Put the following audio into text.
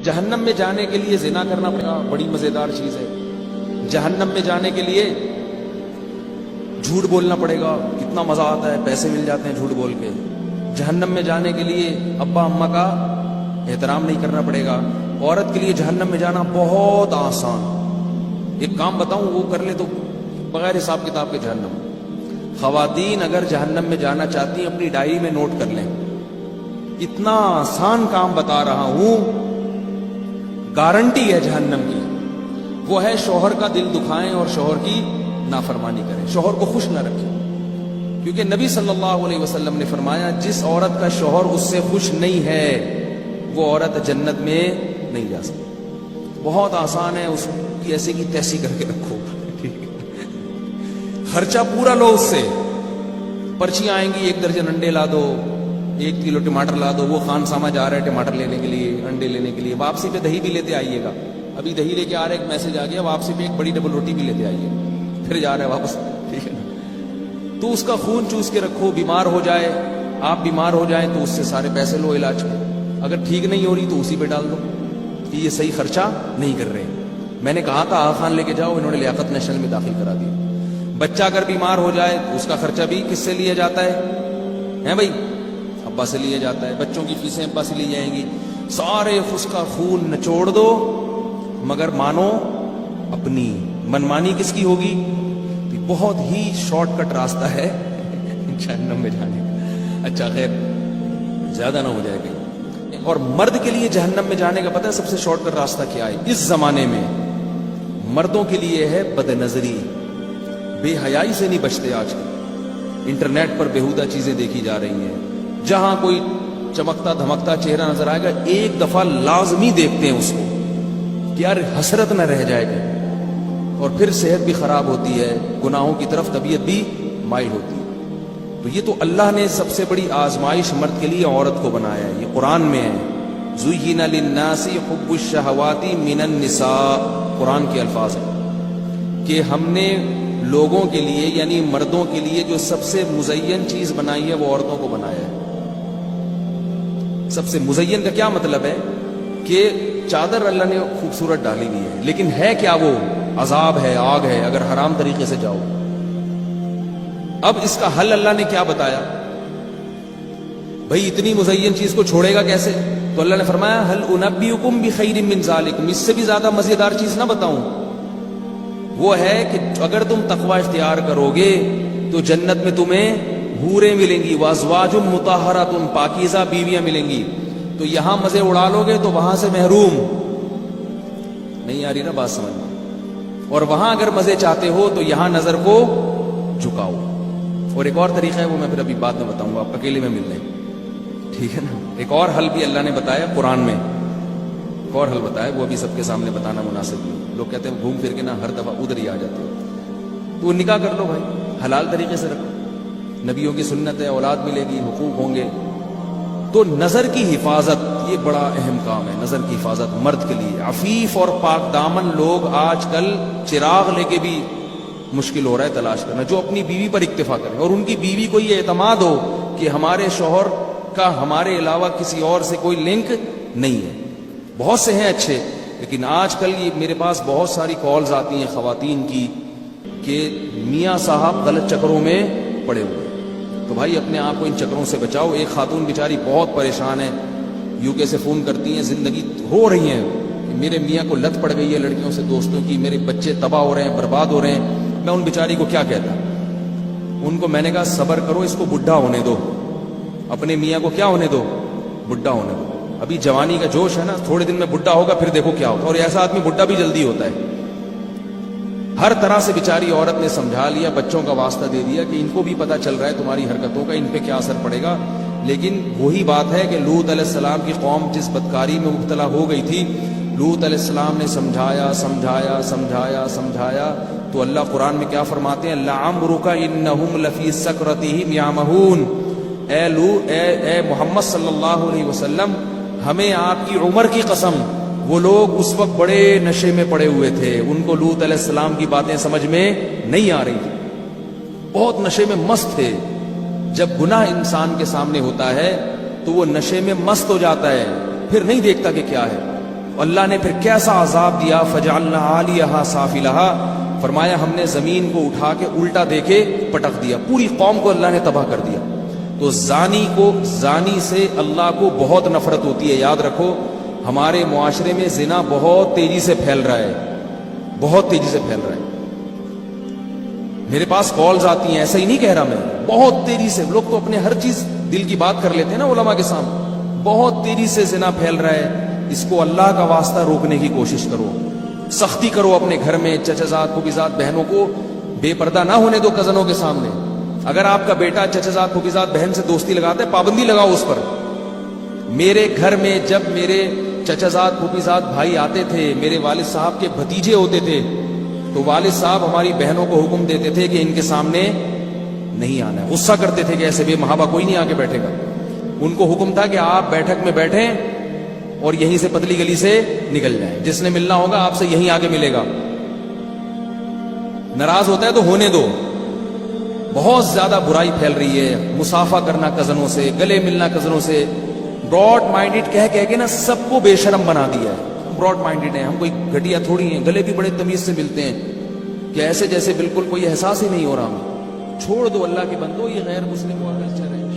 جہنم میں جانے کے لیے زنا کرنا پڑے گا، بڑی مزیدار چیز ہے۔ جہنم میں جانے کے لیے جھوٹ بولنا پڑے گا، کتنا مزہ آتا ہے، پیسے مل جاتے ہیں جھوٹ بول کے۔ جہنم میں جانے کے لیے ابا اماں کا احترام نہیں کرنا پڑے گا۔ عورت کے لیے جہنم میں جانا بہت آسان، ایک کام بتاؤں وہ کر لے تو بغیر حساب کتاب کے جہنم۔ خواتین اگر جہنم میں جانا چاہتی ہیں اپنی ڈائری میں نوٹ کر لیں، اتنا آسان کام بتا رہا ہوں، گارنٹی ہے جہنم کی۔ وہ ہے شوہر کا دل دکھائیں اور شوہر کی نافرمانی کریں، شوہر کو خوش نہ رکھیں، کیونکہ نبی صلی اللہ علیہ وسلم نے فرمایا جس عورت کا شوہر اس سے خوش نہیں ہے وہ عورت جنت میں نہیں جا سکتی۔ بہت آسان ہے، اس کی ایسے کی تیسی کر کے رکھو، خرچہ پورا لو، اس سے پرچیاں آئیں گی، 1 درجن انڈے لا دو، 1 کلو ٹماٹر لا دو، وہ خان سامہ جا رہا ہے ٹماٹر لینے کے لیے، انڈے لینے کے لیے، واپسی پہ دہی بھی لیتے آئیے گا، ابھی دہی لے کے آ رہا ہے، ایک میسج آ گیا، واپسی پہ 1 بڑی ڈبل روٹی بھی لیتے آئیے، پھر جا رہا ہے واپس، ٹھیک ہے نا۔ تو اس کا خون چوس کے رکھو، بیمار ہو جائے، آپ بیمار ہو جائیں تو اس سے سارے پیسے لو علاج کے، اگر ٹھیک نہیں ہو رہی تو اسی پہ ڈال دو کہ یہ صحیح خرچہ نہیں کر رہے۔ میں نے کہا تھا آغا خان لے کے جاؤ، انہوں نے لیاقت نیشنل میں داخل کرا دیا۔ بچہ اگر بیمار ہو جائے تو اس کا خرچہ بھی کس سے لیا جاتا ہے بھائی؟ ابا سے لیا جاتا ہے، بچوں کی فیسیں ابا سے لی جائیں گی، سارے اس کا خون نچوڑ دو، مگر مانو اپنی، منمانی کس کی ہوگی؟ بہت ہی شارٹ کٹ راستہ ہے جہنم میں جانے کا۔ اچھا خیر، زیادہ نہ ہو جائے گا۔ اور مرد کے لیے جہنم میں جانے کا پتہ ہے سب سے شارٹ کٹ راستہ کیا ہے اس زمانے میں؟ مردوں کے لیے ہے بد نظری، بے حیائی سے نہیں بچتے آج کل، انٹرنیٹ پر بیہودہ چیزیں دیکھی جا رہی ہیں، جہاں کوئی چمکتا دھمکتا چہرہ نظر آئے گا ایک دفعہ لازمی دیکھتے ہیں اس کو کہ یار حسرت نہ رہ جائے گا، اور پھر صحت بھی خراب ہوتی ہے، گناہوں کی طرف طبیعت بھی مائل ہوتی ہے۔ تو یہ تو اللہ نے سب سے بڑی آزمائش مرد کے لیے عورت کو بنایا ہے، یہ قرآن میں ہے، زُيِّنَ لِلنَّاسِ حُبُّ الشَّهَوَاتِ مِنَ النِّسَاءِ، قرآن کے الفاظ ہیں کہ ہم نے لوگوں کے لیے یعنی مردوں کے لیے جو سب سے مزین چیز بنائی ہے وہ عورتوں کو بنایا ہے۔ سب سے مزین کا کیا مطلب ہے کہ چادر اللہ نے خوبصورت ڈالی ہوئی ہے، لیکن ہے کیا؟ وہ عذاب ہے، آگ ہے اگر حرام طریقے سے جاؤ۔ اب اس کا حل اللہ نے کیا بتایا؟ بھئی اتنی مزین چیز کو چھوڑے گا کیسے؟ تو اللہ نے فرمایا هل انبئکم بخیر من ذالکم، اس سے بھی زیادہ مزیدار چیز نہ بتاؤں؟ وہ ہے کہ اگر تم تقوی اختیار کرو گے تو جنت میں تمہیں حوریں ملیں گی، وازواج مطہرات، پاکیزہ بیویاں ملیں گی۔ تو یہاں مزے اڑا لو گے تو وہاں سے محروم، نہیں آ رہی نا بات سمجھ میں؟ اور وہاں اگر مزے چاہتے ہو تو یہاں نظر کو جھکاؤ۔ اور ایک اور طریقہ ہے وہ میں پھر ابھی بعد میں بتاؤں گا، آپ اکیلے میں مل لیں، ٹھیک ہے نا؟ ایک اور حل بھی اللہ نے بتایا قرآن میں، ایک اور حل بتایا، وہ ابھی سب کے سامنے بتانا مناسب نہیں۔ لوگ کہتے ہیں گھوم پھر کے نا ہر دفعہ ادھر ہی آ جاتے ہو، تو نکاح کر لو بھائی، حلال طریقے سے رکھو، نبیوں کی سنت ہے، اولاد ملے گی، حقوق ہوں گے۔ تو نظر کی حفاظت یہ بڑا اہم کام ہے، نظر کی حفاظت مرد کے لیے۔ عفیف اور پاک دامن لوگ آج کل چراغ لے کے بھی مشکل ہو رہا ہے تلاش کرنا، جو اپنی بیوی پر اکتفا کریں اور ان کی بیوی کو یہ اعتماد ہو کہ ہمارے شوہر کا ہمارے علاوہ کسی اور سے کوئی لنک نہیں ہے۔ بہت سے ہیں اچھے، لیکن آج کل یہ میرے پاس بہت ساری کالز آتی ہیں خواتین کی کہ میاں صاحب غلط چکروں میں پڑے ہوئے۔ تو بھائی اپنے آپ کو ان چکروں سے بچاؤ۔ ایک خاتون بیچاری بہت پریشان ہے، UK سے فون کرتی ہیں، زندگی رو رہی ہیں کہ میرے میاں کو لت پڑ گئی ہے لڑکیوں سے، دوستوں کی، میرے بچے تباہ ہو رہے ہیں، برباد ہو رہے ہیں۔ میں ان بیچاری کو کیا کہتا، ان کو میں نے کہا صبر کرو، اس کو بڈھا ہونے دو، اپنے میاں کو کیا ہونے دو، بڈھا ہونے دو۔ ابھی جوانی کا جوش ہے نا، تھوڑے دن میں بڈھا ہوگا پھر دیکھو کیا ہوتا ہے، اور ایسا آدمی بڈھا بھی جلدی ہوتا ہے۔ ہر طرح سے بیچاری عورت نے سمجھا لیا، بچوں کا واسطہ دے دیا کہ ان کو بھی پتہ چل رہا ہے تمہاری حرکتوں کا، ان پہ کیا اثر پڑے گا۔ لیکن وہی بات ہے کہ لوط علیہ السلام کی قوم جس بدکاری میں مبتلا ہو گئی تھی، لوط علیہ السلام نے سمجھایا سمجھایا سمجھایا سمجھایا، تو اللہ قرآن میں کیا فرماتے ہیں؟ لعمرک انہم لفی سکرتہم یعمہون، اے محمد صلی اللہ علیہ وسلم، ہمیں آپ کی عمر کی قسم، وہ لوگ اس وقت بڑے نشے میں پڑے ہوئے تھے، ان کو لوط علیہ السلام کی باتیں سمجھ میں نہیں آ رہی تھی، بہت نشے میں مست تھے۔ جب گناہ انسان کے سامنے ہوتا ہے تو وہ نشے میں مست ہو جاتا ہے، پھر نہیں دیکھتا کہ کیا ہے، اللہ نے پھر کیسا عذاب دیا، فجعلنا عالیہا سافلہا، فرمایا ہم نے زمین کو اٹھا کے الٹا دے کے پٹک دیا، پوری قوم کو اللہ نے تباہ کر دیا۔ تو زانی سے اللہ کو بہت نفرت ہوتی ہے۔ یاد رکھو ہمارے معاشرے میں زنا بہت تیزی سے پھیل رہا ہے، بہت تیزی سے پھیل رہا ہے۔ میرے پاس کالز آتی ہیں، ایسا ہی نہیں کہہ رہا میں، بہت تیزی سے لوگ تو اپنے ہر چیز دل کی بات کر لیتے ہیں نا علماء کے سامنے، بہت تیزی سے زنا پھیل رہا ہے۔ اس کو اللہ کا واسطہ روکنے کی کوشش کرو، سختی کرو اپنے گھر میں، چچا پھوپھیزاد بہنوں کو بے پردہ نہ ہونے دو کزنوں کے سامنے۔ اگر آپ کا بیٹا چچا پھوپھیزاد بہن سے دوستی لگاتا ہے، پابندی لگاؤ اس پر۔ میرے گھر میں جب میرے چچا پھوپھیزاد بھائی آتے تھے، میرے والد صاحب کے بھتیجے ہوتے تھے، تو والد صاحب ہماری بہنوں کو حکم دیتے تھے کہ ان کے سامنے نہیں آنا ہے۔ غصہ کرتے تھے کہ ایسے بے محابہ کوئی نہیں آ کے بیٹھے گا۔ ان کو حکم تھا کہ آپ بیٹھک میں بیٹھیں اور یہیں سے پتلی گلی سے نکل جائیں، جس نے ملنا ہوگا آپ سے یہیں آ کے ملے گا، ناراض ہوتا ہے تو ہونے دو۔ بہت زیادہ برائی پھیل رہی ہے، مصافحہ کرنا کزنوں سے، گلے ملنا کزنوں سے، براڈ مائنڈڈ کہہ کے نا سب کو بے شرم بنا دیا ہے۔ براڈ مائنڈڈ ہیں ہم، کوئی گھٹیا تھوڑی ہیں، گلے بھی بڑے تمیز سے ملتے ہیں کہ ایسے جیسے بالکل کوئی احساس ہی نہیں ہو رہا ہمیں۔ چھوڑ دو اللہ کے بندو، یہ غیر مسلم کا کلچر ہے۔